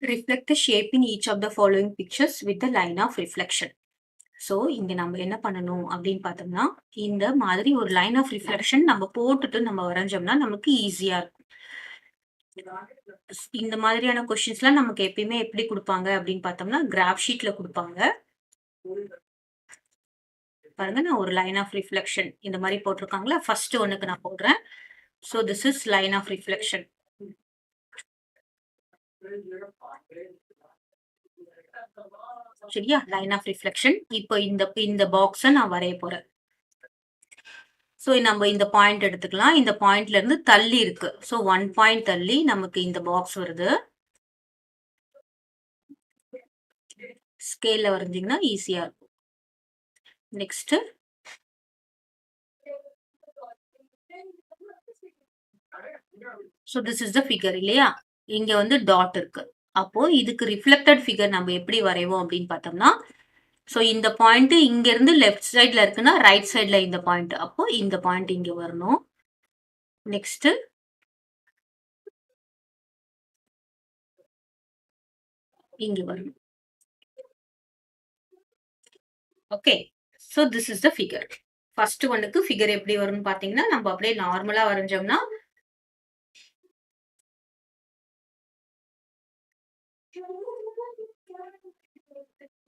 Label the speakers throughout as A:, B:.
A: Reflect the shape in each of the following pictures with the line of reflection. So இங்க நம்ம என்ன பண்ணணும் அப்படின்னு பார்த்தோம்னா, இந்த மாதிரி ஒரு லைன் ஆஃப் ரிஃப்ளெக்ஷன் நம்ம போட்டுட்டு நம்ம வரைஞ்சோம்னா நமக்கு ஈஸியா இருக்கும். இந்த மாதிரியான கொஸ்டின்ஸ்லாம் நமக்கு எப்பயுமே எப்படி குடுப்பாங்க அப்படின்னு பார்த்தோம்னா, கிராஃப் ஷீட்ல குடுப்பாங்க. பாருங்க நான் ஒரு லைன் ஆஃப் ரிஃப்ளெக்ஷன் இந்த மாதிரி போட்டிருக்காங்களா? ஃபர்ஸ்ட் ஒன்னுக்கு நான் போடுறேன். So this is line of reflection. சரியா? Line of reflection. இப்போ இந்த பாக்ஸ நான் வரைய போறேன். ஸோ நம்ம இந்த பாயிண்ட் எடுத்துக்கலாம். இந்த பாயிண்ட்ல இருந்து தள்ளி இருக்கு. ஸோ 1 பாயிண்ட் தள்ளி நமக்கு இந்த பாக்ஸ் வருது. ஸ்கேல்ல வரைஞ்சீங்கன்னா ஈஸியா இருக்கும். Next so this is the figure இல்லையா? இங்க வந்து டாட் இருக்கு. அப்போ இதுக்கு ரிஃப்ளெக்டட் ஃபிகர் நம்ம எப்படி வரைவோம் அப்படின்னு பார்த்தோம்னா, ஸோ இந்த பாயிண்ட் இங்க இருந்து லெஃப்ட் சைட்ல இருக்குன்னா ரைட் சைட்ல இந்த பாயிண்ட். அப்போ இந்த பாயிண்ட் இங்க வரணும். நெக்ஸ்ட் இங்க வரணும். Okay. So this is the figure. First ஒன்னுக்கு ஃபிகர் எப்படி வரும்னு பாத்தீங்கன்னா, நம்ம அப்படியே நார்மலா வரைஞ்சோம்னா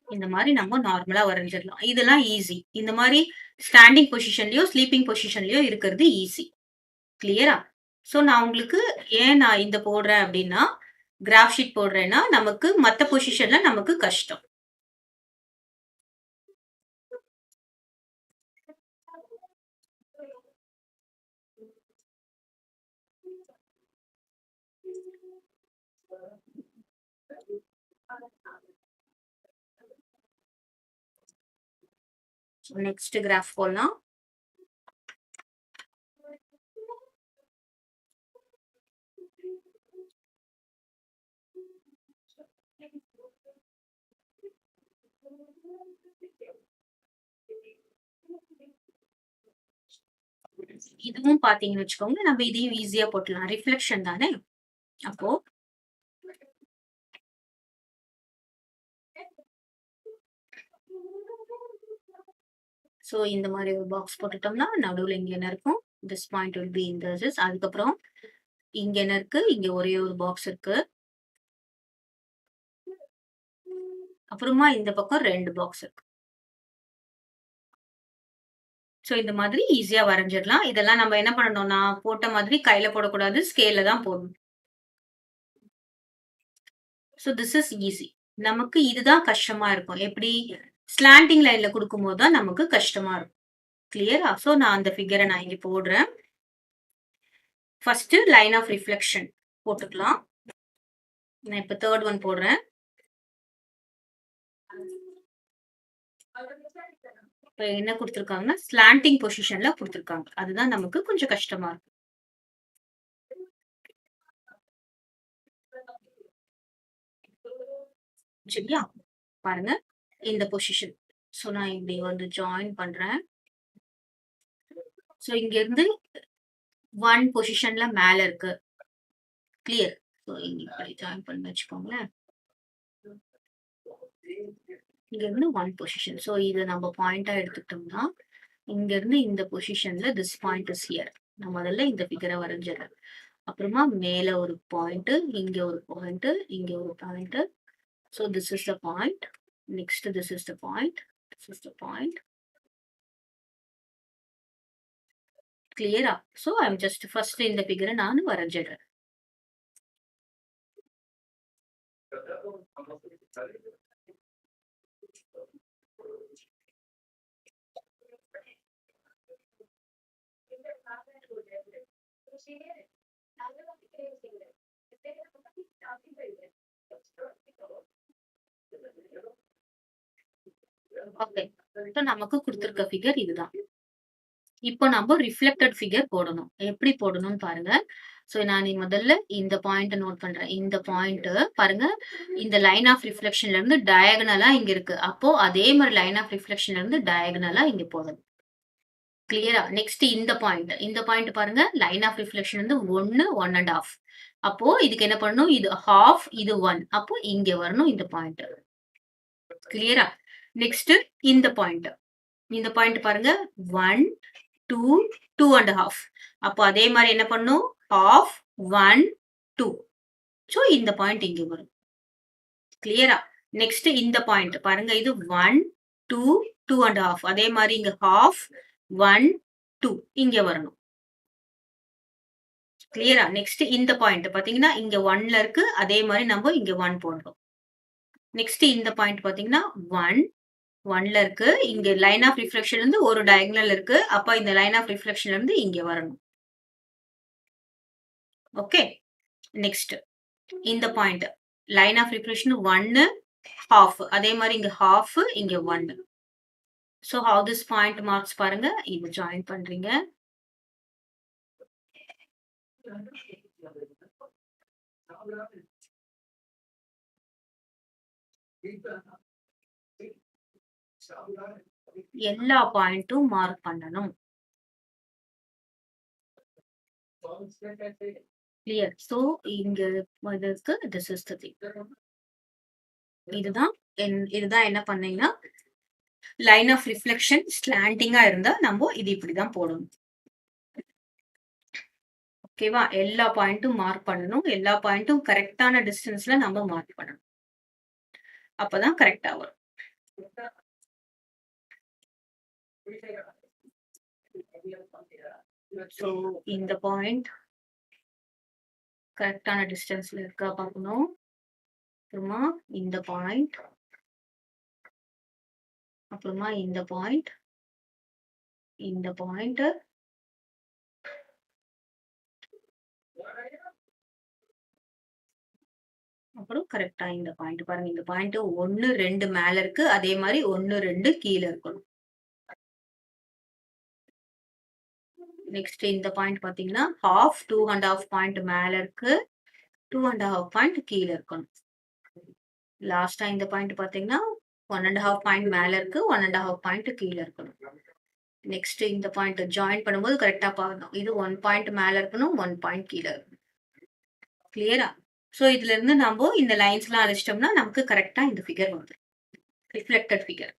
A: இந்த மாதிரி நம்ம நார்மலா வரைஞ்சிடலாம். இதெல்லாம் ஈஸி. இந்த மாதிரி ஸ்டாண்டிங் பொசிஷன்லயோ ஸ்லீப்பிங் பொசிஷன்லயோ இருக்கிறது ஈஸி. கிளியரா? ஸோ நான் உங்களுக்கு ஏன் நான் இந்த போடுறேன் அப்படின்னா, கிராஃப் ஷீட் போடுறேன்னா நமக்கு மத்த பொசிஷன்ல நமக்கு கஷ்டம். நெக்ஸ்ட் கிராஃப் போடலாம். இதுவும் பாத்தீங்கன்னு வச்சுக்கோங்க, நம்ம இதையும் ஈஸியா போட்டுலாம். ரிஃப்ளெக்ஷன் தானே? அப்போ ஸோ இந்த மாதிரி ஒரு பாக்ஸ் போட்டுட்டோம்னா நடுவில் இங்க என்ன இருக்கும்? This point will be in this. அதுக்கப்புறம் இங்க என்ன இருக்கு? இங்க ஒரே ஒரு பாக்ஸ் இருக்கு. அப்புறமா இந்த பக்கம் 2 பாக்ஸ் இருக்கு. ஸோ இந்த மாதிரி ஈஸியா வரைஞ்சிடலாம். இதெல்லாம் நம்ம என்ன பண்ணணும்னா, போட்ட மாதிரி கையில போடக்கூடாது. ஸ்கேல்ல தான் போடணும். So this is easy. நமக்கு இதுதான் கஷ்டமா இருக்கும். எப்படி? ஸ்லாண்டிங் லைன்ல குடுக்கும்போது தான் நமக்கு கஷ்டமா இருக்கும். கிளியரா? ஸோ நான் அந்த ஃபிகரை நான் இங்க போடுறேன். ஃபர்ஸ்ட் லைன் ஆஃப் ரிஃப்ளெக்ஷன் போட்டுக்கலாம். நான் இப்ப தேர்ட் ஒன் போடுறேன். இப்ப என்ன குடுத்திருக்காங்கன்னா, ஸ்லாண்டிங் பொசிஷன்ல குடுத்திருக்காங்க. அதுதான் நமக்கு கொஞ்சம் கஷ்டமா இருக்கும். சரியா? பாருங்க இந்த பொசிஷன். சோ நான் இப்படி வந்து ஜாயின் பண்றேன். சோ இங்க இருந்து 1 பொசிஷன்ல மேல இருக்கு. கிளியர்? சோ இங்க இப்படி ஜாயின் பண்ணி வச்சுக்கோங்களேன். இங்க இருந்து 1 பொசிஷன். சோ இத நம்ம பாயிண்டா எடுத்துட்டோம்னா, இங்க இருந்து இந்த பொசிஷன்ல திஸ் பாயிண்ட் இஸ் ஹியர். நான் முதல்ல இந்த ஃபிகரை வரைஞ்சிடுறேன். அப்புறமா மேல ஒரு பாயிண்ட், இங்க ஒரு பாயிண்ட், இங்க ஒரு point. So this is the point. Next, this is the point. This is the point. Clear up. So I'm just first in the figure நான் வரைஞ்சிடுறேன். ஓகே. இப்போ நமக்கு கொடுத்திருக்க ஃபிகர் இதுதான். இப்போ நம்ம ரிஃப்ளெக்டட் ஃபிகர் போடணும். எப்படி போடணும்னு பாருங்க. சோ நான் முதல்ல இந்த பாயிண்ட் நோட் பண்றேன். இந்த பாயிண்ட் பாருங்க, இந்த லைன் ஆஃப் ரிஃப்ளெக்ஷன்ல இருந்து டயகனலா இங்க இருக்கு. அப்போ அதே மாதிரி லைன் ஆஃப் ரிஃப்ளெக்ஷன்ல இருந்து டயகனலா இங்க போடணும். கிளியரா? நெக்ஸ்ட் இந்த பாயிண்ட் பாருங்க, லைன் ஆஃப் ரிஃப்ளெக்ஷன் வந்து 1, 1 1/2. அப்போ இதுக்கு என்ன பண்ணணும்? இது ஹாஃப், இது 1. அப்போ இங்க வரணும் இந்த பாயிண்ட். கிளியரா? நெக்ஸ்ட் இந்த பாயிண்ட். இந்த பாயிண்ட் பாருங்க. 1, 2, 2 1/2. அப்போ அதே மாரி என்ன பண்ணணும்? ஹாஃப், 1, 2. சோ இந்த பாயிண்ட் இங்க வரும். கிளியரா? நெக்ஸ்ட் இந்த பாயிண்ட் பாருங்க. இது 1, 2, 2 1/2. அதே மாரி இங்க ஹாஃப், 1, 2 இங்க வரணும். கிளியரா? நெக்ஸ்ட் இந்த பாயிண்ட் பாத்தீங்கன்னா, இங்க 1ல இருக்கு. அதே மாரி நம்ம இங்க 1 போடுறோம். நெக்ஸ்ட் இந்த பாயிண்ட் பாத்தீங்கன்னா, 1, 1ல இருக்கு. இங்க லைன் ஆஃப் ரிஃப்ளெக்ஷன் இருந்து ஒரு டயகனல் இருக்கு. அப்ப இந்த லைன் ஆஃப் ரிஃப்ளெக்ஷன்ல இருந்து இங்க வரணும். ஓகே. நெக்ஸ்ட் இந்த point. Line of reflection 1, half. அதே மாரி இங்க ஹாஃப், இங்க 1. So how this point marks பாருங்க. இது ஜாயின் பண்றீங்க. எல்லா பாயிண்ட்டும் மார்க் பண்ணணும். கிளியர். சோ இங்க இதுக்கு this is the thing. இதுதான் இதுதான் என்ன பண்ணீங்கன்னா லைன் ஆஃப் ரிஃப்ளெக்ஷன் ஸ்லாண்டிங்கா இருந்தா நம்ம இது இப்படிதான் போடணும். ஓகேவா? எல்லா பாயிண்ட்டும் மார்க் பண்ணணும். எல்லா பாயிண்ட்டும் கரெக்டான டிஸ்டன்ஸ்ல நம்ம மார்க் பண்ணணும். அப்பதான் கரெக்டா வரும். சோ இந்த பாயிண்ட் கரெக்டான டிஸ்டன்ஸ்ல இருக்கா பார்க்கணும். அப்புறமா இந்த பாயிண்ட், அப்புறமா இந்த பாயிண்ட், இந்த பாயிண்ட், அப்புறம் கரெக்டா இந்த பாயிண்ட் பாருங்க. இந்த பாயிண்ட் 1, 2 மேல இருக்கு. அதே மாதிரி 1, 2 கீழ இருக்கணும். நெக்ஸ்ட் இந்த பாயிண்ட் பாத்தீங்கன்னா ஹாஃப், 2 1/2 பாயிண்ட் மேல இருக்கு. 2 1/2 பாயிண்ட் கீழ இருக்கணும். லாஸ்டா இந்த பாயிண்ட் பாத்தீங்கன்னா 1 1/2 பாயிண்ட் மேல இருக்கு. 1 1/2 பாயிண்ட் கீழ இருக்கணும். நெக்ஸ்ட் இந்த பாயிண்ட் ஜாயின் பண்ணும்போது கரெக்டா பார்க்கணும். இது 1 பாயிண்ட் மேல இருக்கணும். 1 பாயிண்ட் கீழ இருக்கணும். கிளியரா? சோ இதுல இருந்து நம்ம இந்த லைன்ஸ்லாம் அடிச்சிட்டோம்னா நமக்கு கரெக்டா இந்த ஃபிகர் வந்துரும். Reflected figure.